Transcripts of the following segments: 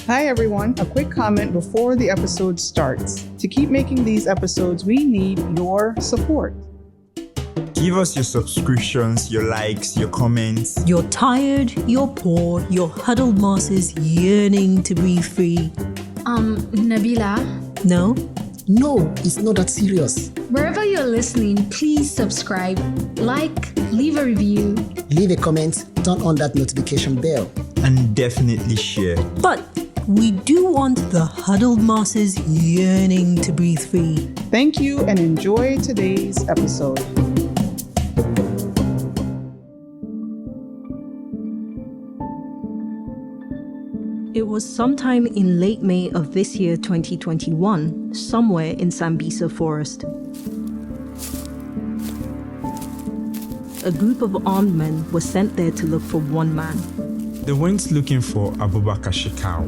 Hi everyone, a quick comment before the episode starts. To keep making these episodes, we need your support. Give us your subscriptions, your likes, your comments. You're tired, you're poor, your huddled masses yearning to breathe free. Nabila? No? No, it's not that serious. Wherever you're listening, please subscribe, like, leave a review. Leave a comment, turn on that notification bell. And definitely share. But we do want the huddled masses yearning to breathe free. Thank you and enjoy today's episode. It was sometime in late May of this year 2021, somewhere in Sambisa Forest. A group of armed men were sent there to look for one man. They went looking for Abubakar Shekau,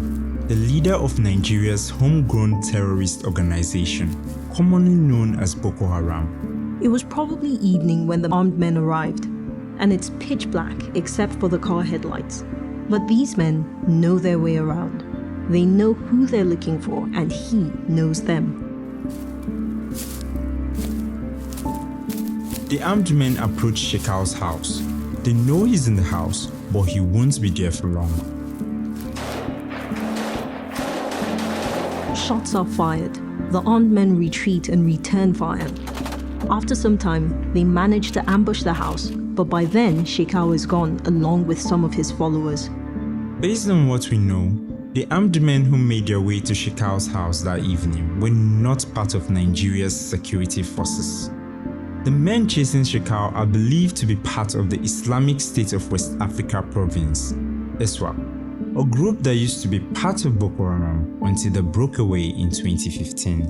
the leader of Nigeria's homegrown terrorist organization, commonly known as Boko Haram. It was probably evening when the armed men arrived, and it's pitch black except for the car headlights. But these men know their way around. They know who they're looking for, and he knows them. The armed men approach Shekau's house. They know he's in the house, but he won't be there for long. Shots are fired. The armed men retreat and return fire. After some time, they manage to ambush the house, but by then Shekau is gone along with some of his followers. Based on what we know, the armed men who made their way to Shekau's house that evening were not part of Nigeria's security forces. The men chasing Shekau are believed to be part of the Islamic State of West Africa province, ISWAP, a group that used to be part of Boko Haram until they broke away in 2015.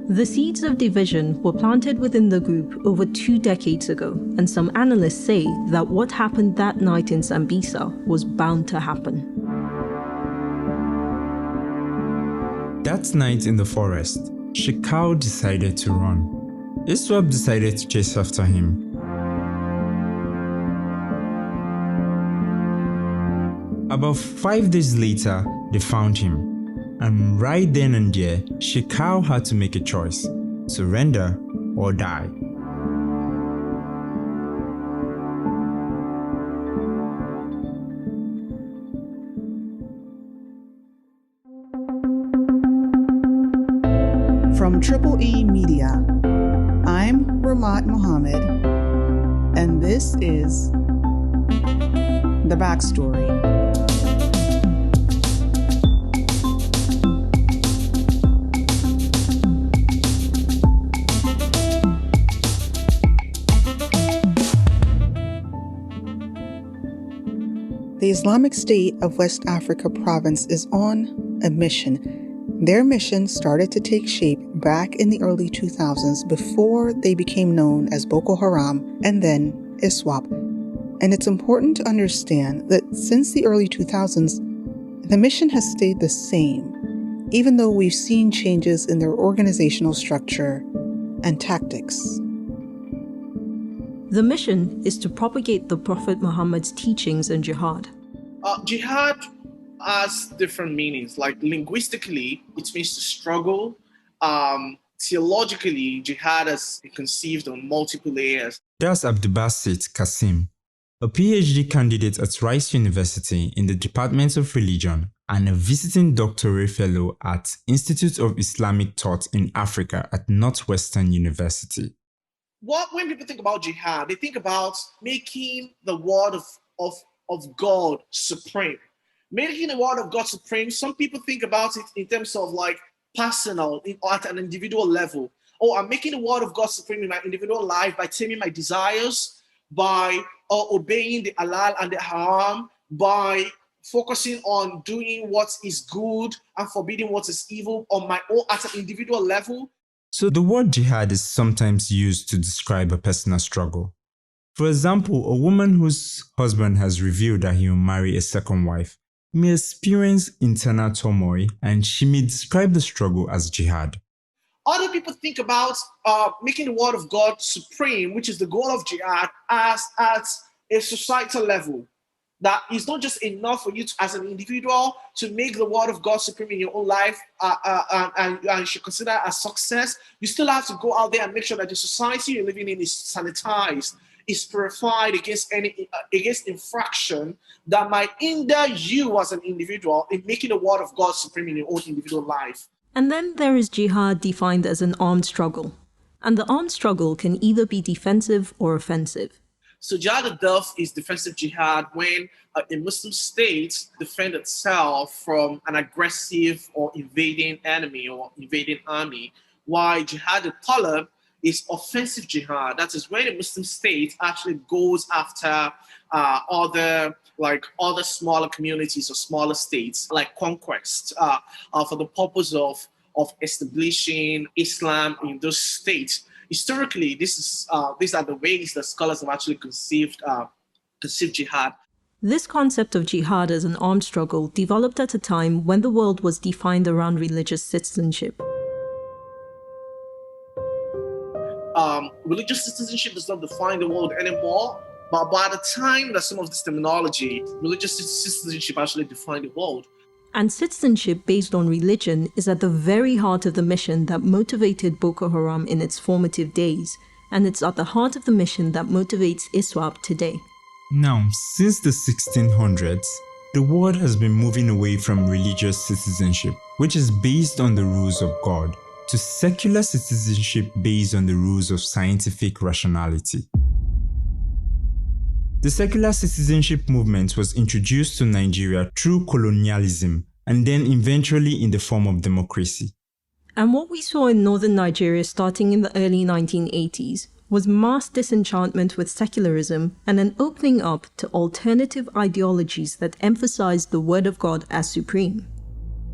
The seeds of division were planted within the group over 2 decades ago, and some analysts say that what happened that night in Sambisa was bound to happen. That night in the forest, Shekau decided to run. ISWAP decided to chase after him. About 5 days later, they found him. And right then and there, Shekau had to make a choice: surrender or die. From Triple E Media, I'm Rahmat Muhammad, and this is The Backstory. The Islamic State of West Africa province is on a mission. Their mission started to take shape back in the early 2000s before they became known as Boko Haram and then ISWAP. And it's important to understand that since the early 2000s, the mission has stayed the same, even though we've seen changes in their organizational structure and tactics. The mission is to propagate the Prophet Muhammad's teachings and jihad. Jihad has different meanings. Like linguistically, it means to struggle. Theologically, jihad has been conceived on multiple layers. That's ABDULBASIT Kassim, a PhD candidate at Rice University in the Department of Religion and a visiting doctoral fellow at Institute of Islamic Thought in Africa at Northwestern University. When people think about jihad, they think about making the word of God supreme. Making the word of God supreme, some people think about it in terms of like personal, at an individual level. Oh, I'm making the word of God supreme in my individual life by taming my desires, by obeying the halal and the haram, by focusing on doing what is good and forbidding what is evil on my own at an individual level. So the word jihad is sometimes used to describe a personal struggle. For example, a woman whose husband has revealed that he will marry a second wife may experience internal turmoil, and she may describe the struggle as jihad. Other people think about making the word of God supreme, which is the goal of jihad, as at a societal level. that it's not just enough for you to, as an individual, to make the word of God supreme in your own life and you should consider as success. You still have to go out there and make sure that the society you're living in is sanitized, is purified against infraction that might hinder you as an individual in making the word of God supreme in your own individual life. And then there is jihad defined as an armed struggle. And the armed struggle can either be defensive or offensive. So jihad itself is defensive jihad when a Muslim state defends itself from an aggressive or invading enemy or invading army, while jihad al-talab is offensive jihad. That is when a Muslim state actually goes after other smaller communities or smaller states, like conquest, for the purpose of establishing Islam in those states. Historically, these are the ways that scholars have actually conceived jihad. This concept of jihad as an armed struggle developed at a time when the world was defined around religious citizenship. Religious citizenship does not define the world anymore, but by the time that some of this terminology, religious citizenship actually defined the world. And citizenship based on religion is at the very heart of the mission that motivated Boko Haram in its formative days, and it's at the heart of the mission that motivates ISWAP today. Now, since the 1600s, the world has been moving away from religious citizenship, which is based on the rules of God, to secular citizenship based on the rules of scientific rationality. The secular citizenship movement was introduced to Nigeria through colonialism and then eventually in the form of democracy. And what we saw in northern Nigeria starting in the early 1980s was mass disenchantment with secularism and an opening up to alternative ideologies that emphasized the word of God as supreme.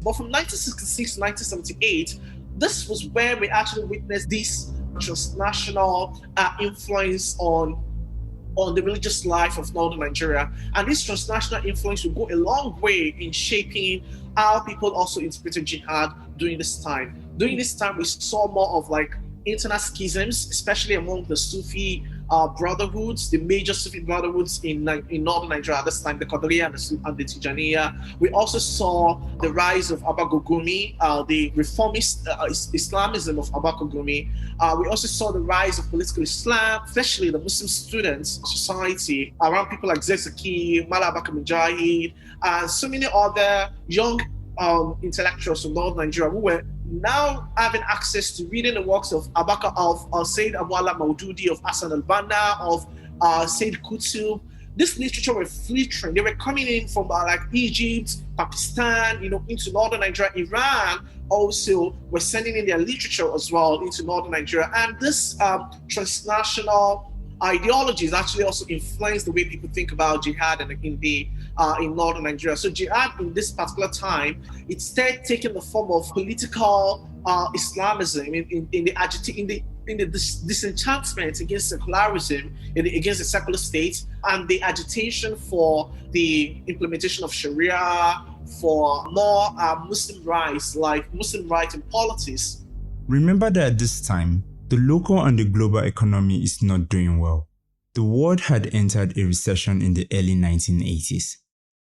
But from 1966 to 1978, this was where we actually witnessed this transnational influence on the religious life of northern Nigeria. And this transnational influence will go a long way in shaping how people also interpreted jihad during this time. During this time, we saw more of internal schisms, especially among the Sufi brotherhoods, the major Sufi brotherhoods in northern Nigeria at this time, the Qadariya and the Tijaniya. We also saw the rise of Abba Gumi, the reformist Islamism of Abba Gumi. We also saw the rise of political Islam, especially the Muslim students society, around people like Zezaki, Mala Abakar Mujahid, and so many other young intellectuals from northern Nigeria who were now having access to reading the works of Sayyid Abu Ala Maududi, of Hassan al-Banna, of Sayyid Qutb. This literature were filtering. They were coming in from Egypt, Pakistan, into northern Nigeria. Iran also were sending in their literature as well into northern Nigeria. And this transnational ideologies actually also influence the way people think about jihad in northern Nigeria. So jihad in this particular time, it started taking the form of political Islamism in the disenchantment against secularism, against the secular state, and the agitation for the implementation of Sharia, for more Muslim rights, like Muslim rights in politics. Remember that at this time, the local and the global economy is not doing well. The world had entered a recession in the early 1980s.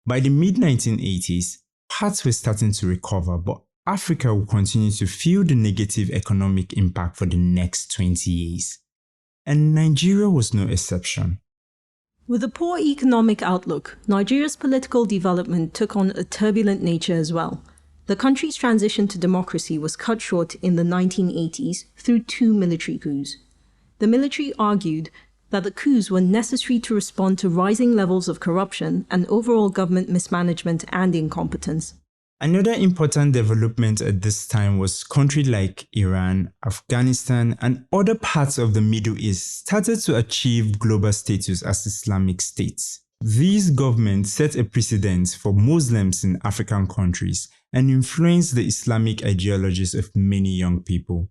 By the mid-1980s, parts were starting to recover, but Africa will continue to feel the negative economic impact for the next 20 years. And Nigeria was no exception. With a poor economic outlook, Nigeria's political development took on a turbulent nature as well. The country's transition to democracy was cut short in the 1980s through 2 military coups. The military argued that the coups were necessary to respond to rising levels of corruption and overall government mismanagement and incompetence. Another important development at this time was countries like Iran, Afghanistan, and other parts of the Middle East started to achieve global status as Islamic states. These governments set a precedent for Muslims in African countries and influenced the Islamic ideologies of many young people.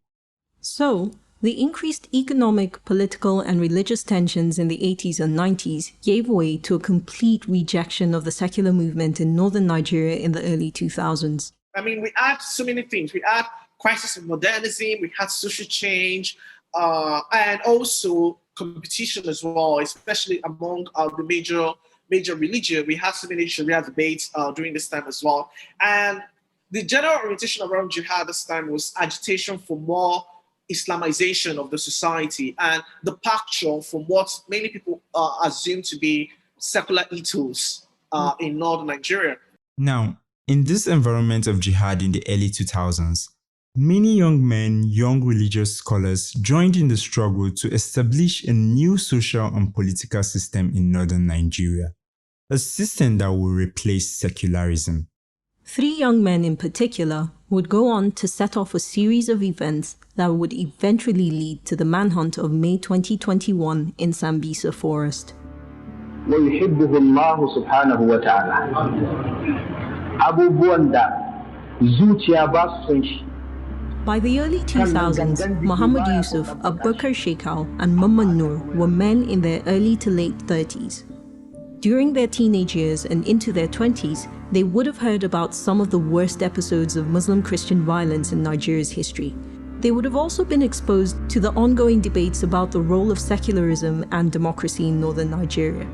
So, the increased economic, political, and religious tensions in the 80s and 90s gave way to a complete rejection of the secular movement in northern Nigeria in the early 2000s. We had so many things. We had crisis of modernism, we had social change, and also competition as well, especially among the major major religion. We had so many Sharia debates during this time as well. And the general orientation around jihad this time was agitation for more Islamization of the society and departure from what many people assume to be secular ethos in northern Nigeria. Now, in this environment of jihad in the early 2000s, many young men, young religious scholars joined in the struggle to establish a new social and political system in northern Nigeria, a system that will replace secularism. 3 young men in particular would go on to set off a series of events that would eventually lead to the manhunt of May 2021 in Sambisa Forest. ويحبه الله سبحانه وتعالى abubuwan da zuciya ba su son shi. By the early 2000s, Muhammad Yusuf, Abubakar Shekau, and Mamman Noor were men in their early to late 30s. During their teenage years and into their 20s, they would have heard about some of the worst episodes of Muslim-Christian violence in Nigeria's history. They would have also been exposed to the ongoing debates about the role of secularism and democracy in northern Nigeria.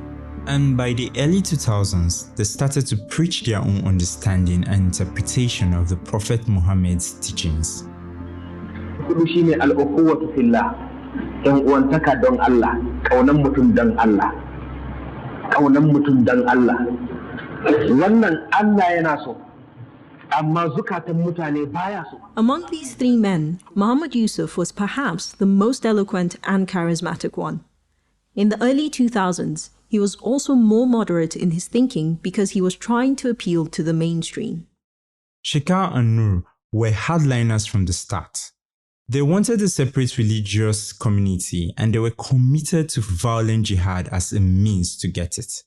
And by the early 2000s, they started to preach their own understanding and interpretation of the Prophet Muhammad's teachings. Kudu shine al-ukhuwatu fillah, yan uwantaka don Allah, kaunan mutum don Allah, kaunan mutum don Allah. Wannan Allah yana so, amma zukatan mutane baya so. Among these 3 men, Muhammad Yusuf was perhaps the most eloquent and charismatic one. In the early 2000s, he was also more moderate in his thinking because he was trying to appeal to the mainstream. Shekau and Noor were hardliners from the start. They wanted a separate religious community and they were committed to violent jihad as a means to get it.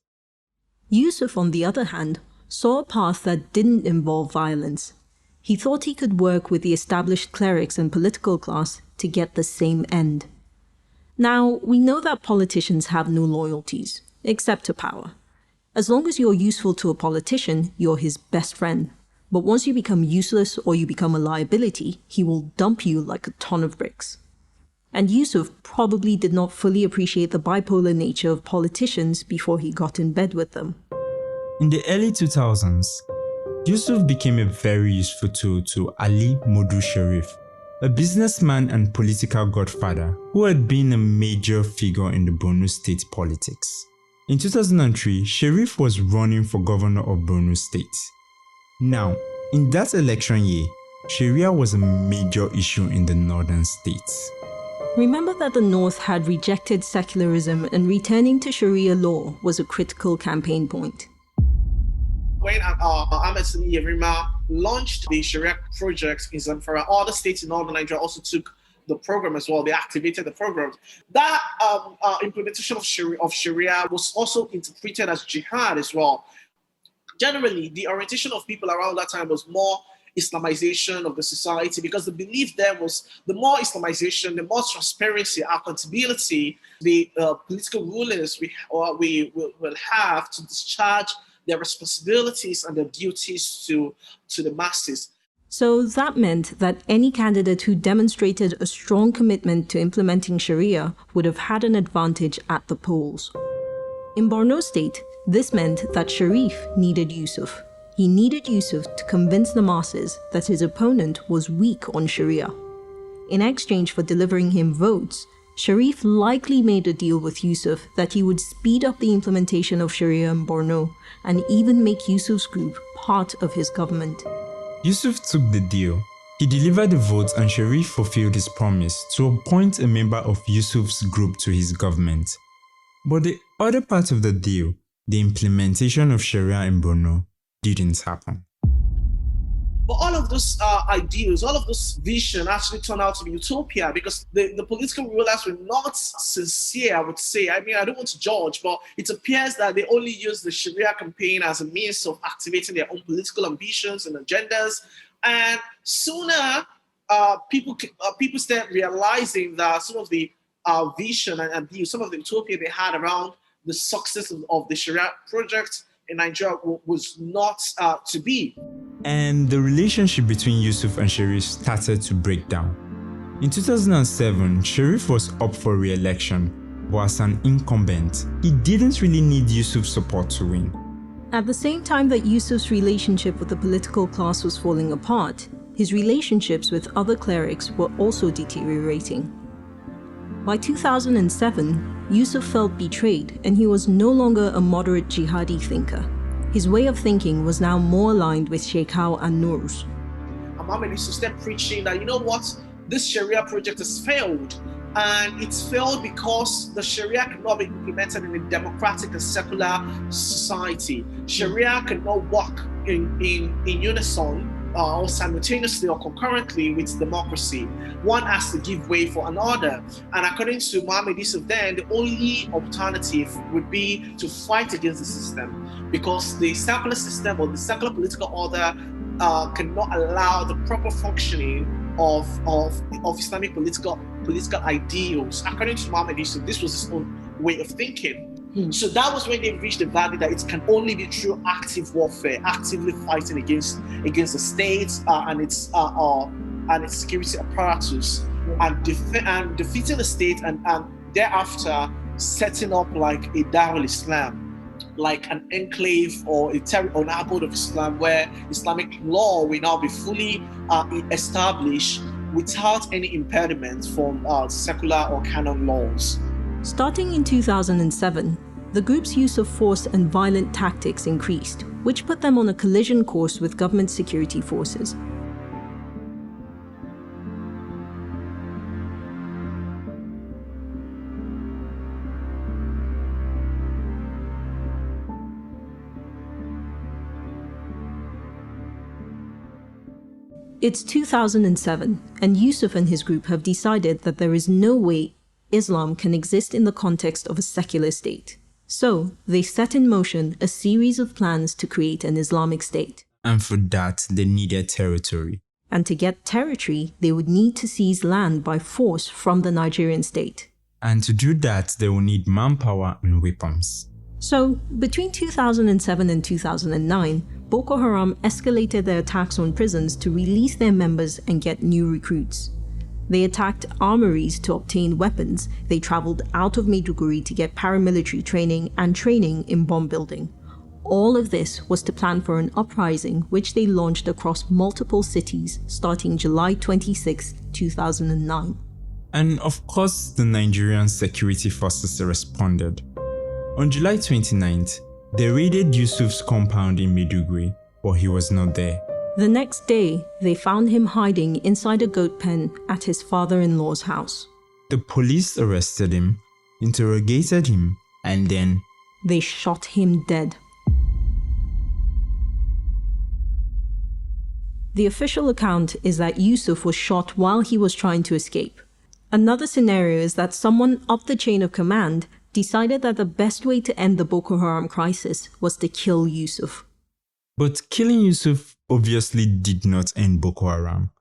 Yusuf, on the other hand, saw a path that didn't involve violence. He thought he could work with the established clerics and political class to get the same end. Now, we know that politicians have no loyalties, except to power. As long as you're useful to a politician, you're his best friend. But once you become useless or you become a liability, he will dump you like a ton of bricks. And Yusuf probably did not fully appreciate the bipolar nature of politicians before he got in bed with them. In the early 2000s, Yusuf became a very useful tool to Ali Modu Sharif, a businessman and political godfather who had been a major figure in the Borno state politics. In 2003, Sharif was running for governor of Borno State. Now, in that election year, Sharia was a major issue in the northern states. Remember that the North had rejected secularism and returning to Sharia law was a critical campaign point. When Ahmed Sani Yerima launched the Sharia project in Zamfara, other states in northern Nigeria also took the program as well. They activated the program. That implementation of Sharia was also interpreted as jihad as well. Generally, the orientation of people around that time was more Islamization of the society, because the belief there was the more Islamization, the more transparency, accountability the political rulers will have to discharge their responsibilities and their duties to the masses. So that meant that any candidate who demonstrated a strong commitment to implementing Sharia would have had an advantage at the polls. In Borno State, this meant that Sharif needed Yusuf. He needed Yusuf to convince the masses that his opponent was weak on Sharia. In exchange for delivering him votes, Sharif likely made a deal with Yusuf that he would speed up the implementation of Sharia in Borno and even make Yusuf's group part of his government. Yusuf took the deal. He delivered the votes and Sharif fulfilled his promise to appoint a member of Yusuf's group to his government. But the other part of the deal, the implementation of Sharia in Borno, didn't happen. But all of those ideals, all of those vision actually turned out to be utopia, because the political rulers were not sincere, I would say. I mean, I don't want to judge, but it appears that they only used the Sharia campaign as a means of activating their own political ambitions and agendas. And sooner, people start realizing that some of the vision and view, some of the utopia they had around the success of the Sharia project in Nigeria was not to be. And the relationship between Yusuf and Sharif started to break down. In 2007, Sharif was up for re-election, but as an incumbent, he didn't really need Yusuf's support to win. At the same time that Yusuf's relationship with the political class was falling apart, his relationships with other clerics were also deteriorating. By 2007, Yusuf felt betrayed and he was no longer a moderate jihadi thinker. His way of thinking was now more aligned with Shekau and Nur's. Muhammad used to start preaching that, you know what, this Sharia project has failed. And it's failed because the Sharia cannot be implemented in a democratic and secular society. Sharia cannot work in unison or simultaneously or concurrently with democracy. One has to give way for another. And according to Muhammad Yusuf then, the only alternative would be to fight against the system, because the secular system or the secular political order cannot allow the proper functioning of Islamic political ideals. According to Muhammad Yusuf, this was his own way of thinking. So that was when they reached the value that it can only be through active warfare, actively fighting against the state and its security apparatus, and defeating the state, and thereafter setting up like a Darul Islam, like an enclave or an abode of Islam, where Islamic law will now be fully established without any impediment from secular or canon laws. Starting in 2007, the group's use of force and violent tactics increased, which put them on a collision course with government security forces. It's 2007, and Yusuf and his group have decided that there is no way Islam can exist in the context of a secular state. So, they set in motion a series of plans to create an Islamic state. And for that, they needed territory. And to get territory, they would need to seize land by force from the Nigerian state. And to do that, they will need manpower and weapons. So, between 2007 and 2009, Boko Haram escalated their attacks on prisons to release their members and get new recruits. They attacked armories to obtain weapons. They traveled out of Maiduguri to get paramilitary training and training in bomb building. All of this was to plan for an uprising which they launched across multiple cities starting July 26, 2009. And of course, the Nigerian security forces responded. On July 29th, they raided Yusuf's compound in Maiduguri, but he was not there. The next day, they found him hiding inside a goat pen at his father-in-law's house. The police arrested him, interrogated him, and then they shot him dead. The official account is that Yusuf was shot while he was trying to escape. Another scenario is that someone up the chain of command decided that the best way to end the Boko Haram crisis was to kill Yusuf. But killing Yusuf obviously did not end Boko Haram.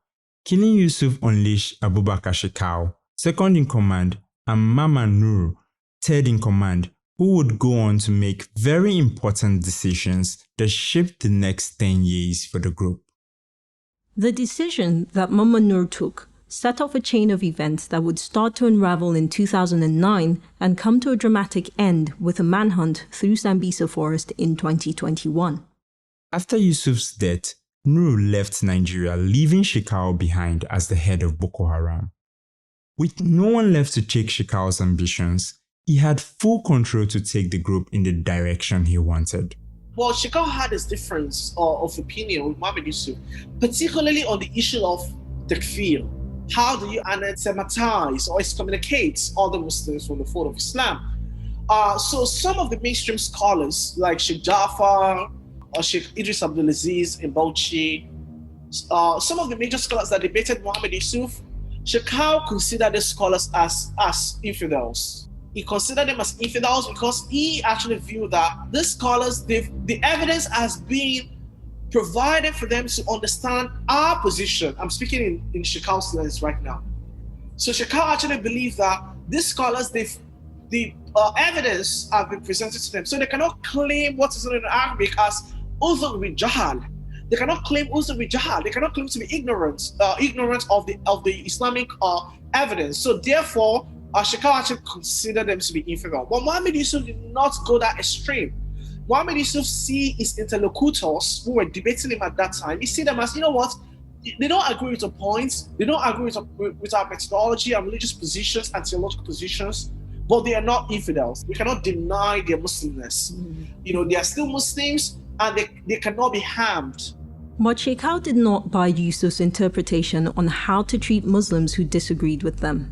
Killing Yusuf unleashed Abubakar Shekau, second in command, and Mama Nur, third in command, who would go on to make very important decisions that shaped the next 10 years for the group. The decision that Mama Nur took set off a chain of events that would start to unravel in 2009 and come to a dramatic end with a manhunt through Sambisa Forest in 2021. After Yusuf's death, Nur left Nigeria, leaving Shekau behind as the head of Boko Haram. With no one left to take Shekau's ambitions, he had full control to take the group in the direction he wanted. Well, Shekau had his difference of opinion with Muhammad Yusuf, particularly on the issue of takfir. How do you anathematize or excommunicate other Muslims from the fold of Islam? So some of the mainstream scholars, like Sheikh Jafar or Sheikh Idris Abdulaziz in Bauchi, some of the major scholars that debated Muhammad Yusuf, Shekau considered these scholars as infidels. He considered them as infidels because he actually viewed that these scholars, the evidence has been provided for them to understand our position. I'm speaking in Shekau's lens right now. So Shekau actually believes that these scholars, the evidence have been presented to them. So they cannot claim what is in Arabic as uzur bi jahal. They cannot claim uzur bi jahal. They cannot claim to be ignorant of the Islamic evidence. So therefore, Shekau actually considered them to be infidel. But Muhammad Yusuf did not go that extreme. Muhammad Yusuf see his interlocutors who were debating him at that time. He see them as, you know what, they don't agree with our points, they don't agree with our methodology, our religious positions and theological positions, but they are not infidels. We cannot deny their Muslimness. They are still Muslims and they cannot be harmed. But Shekau did not buy Yusuf's interpretation on how to treat Muslims who disagreed with them.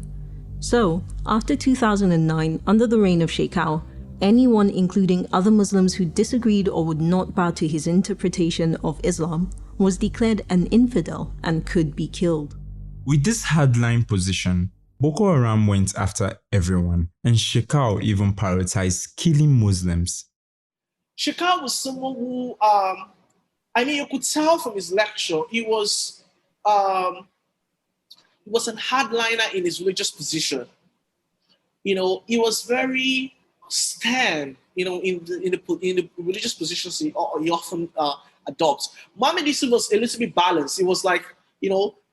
So, after 2009, under the reign of Shekau, anyone, including other Muslims who disagreed or would not bow to his interpretation of Islam, was declared an infidel and could be killed. With this hardline position, Boko Haram went after everyone, and Shekau even prioritized killing Muslims. Shekau was someone who, you could tell from his lecture, he was a hardliner in his religious position. He was very stern, in the religious positions he often adopts. Muhammad Yusuf was a little bit balanced. It was like,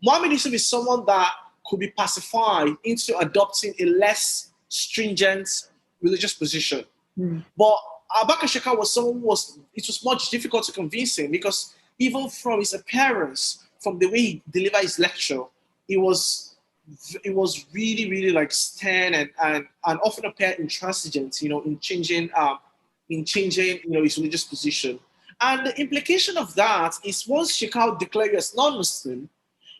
Muhammad Yusuf is someone that could be pacified into adopting a less stringent religious position. But Abubakar Shekau was someone it was much difficult to convince him, because even from his appearance, from the way he delivered his lecture, it was really, really like stern and often appear intransigent, in changing his religious position. And the implication of that is, once Shekau declares you as non-Muslim,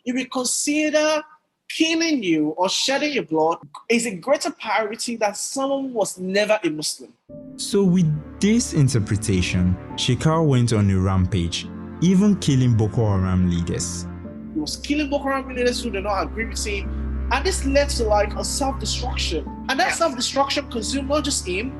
he will consider killing you or shedding your blood is a greater priority than someone who was never a Muslim. So with this interpretation, Shekau went on a rampage, even killing Boko Haram leaders. He was killing Boko Haram leaders who did not agree with him, and this led to like a self-destruction. And that self-destruction consumed not just him,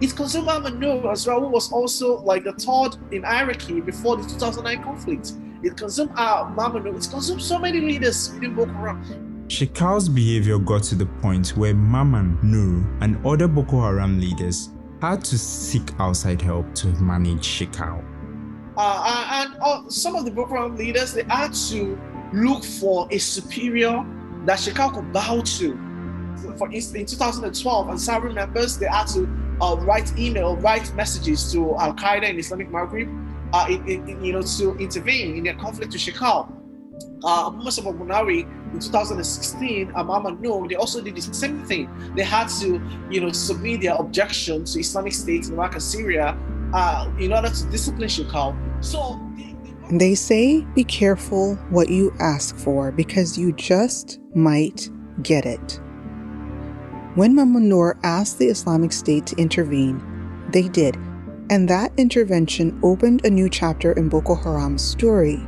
it consumed Muhammad Nur as well, who was also like the third in hierarchy before the 2009 conflict. It consumed Muhammad Nur. It consumed so many leaders within Boko Haram. Shekau's behavior got to the point where Muhammad Nur and other Boko Haram leaders had to seek outside help to manage Shekau. And some of the Boko Haram leaders, they had to look for a superior that Shekau could bow to. For instance, in 2012, Ansari members, they had to write messages to Al-Qaeda and Islamic Maghreb to intervene in their conflict with Shekau. Musa Bunari in 2016, Muhammad Nur, they also did the same thing. They had to, submit their objection to Islamic State in Iraq and Syria in order to discipline Shekau. So they say, be careful what you ask for, because you just might get it. When Muhammad Nur asked the Islamic State to intervene, they did, and that intervention opened a new chapter in Boko Haram's story.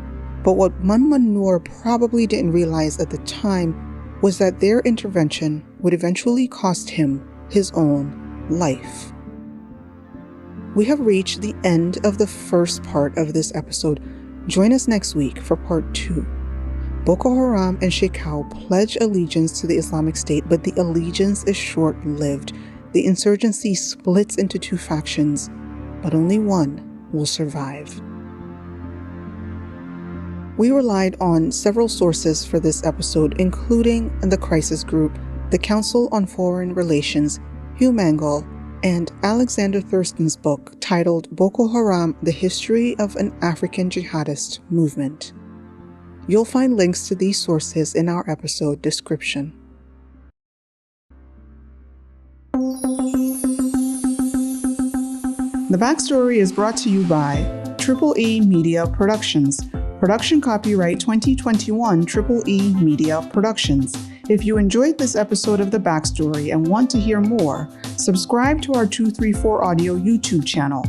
But what Muhammad Nur probably didn't realize at the time was that their intervention would eventually cost him his own life. We have reached the end of the first part of this episode. Join us next week for part 2. Boko Haram and Shekau pledge allegiance to the Islamic State, but the allegiance is short-lived. The insurgency splits into 2 factions, but only one will survive. We relied on several sources for this episode, including the Crisis Group, the Council on Foreign Relations, HumAngle, and Alexander Thurston's book titled Boko Haram, The History of an African Jihadist Movement. You'll find links to these sources in our episode description. The Backstory is brought to you by EE Media Productions. Production copyright 2021 EE Media Productions. If you enjoyed this episode of The Backstory and want to hear more, subscribe to our 234 Audio YouTube channel.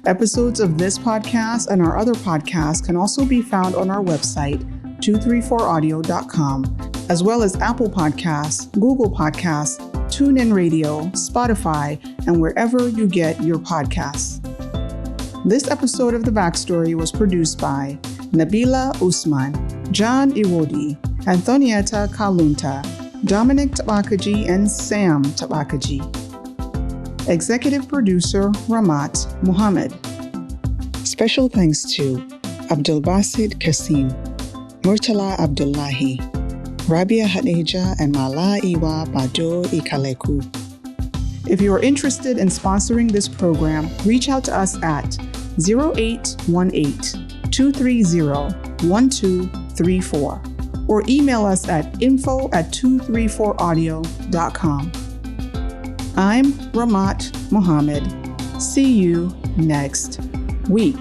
Episodes of this podcast and our other podcasts can also be found on our website, 234audio.com, as well as Apple Podcasts, Google Podcasts, TuneIn Radio, Spotify, and wherever you get your podcasts. This episode of The Backstory was produced by NABILAH Usman, John Iwodi, Anthonieta Kalunta, Dominic Tabakaji, and Sam Tabakaji. Executive Producer Rahmat Muhammad. Special thanks to ABDULBASIT Kassim, Murtala Abdullahi, Rabia, Hadejia, and Mala Iwa Gbado Ikaleku. If you are interested in sponsoring this program, reach out to us at 0818-230-1234 or email us at info@234audio.com. I'm Rahmat Muhammad. See you next week.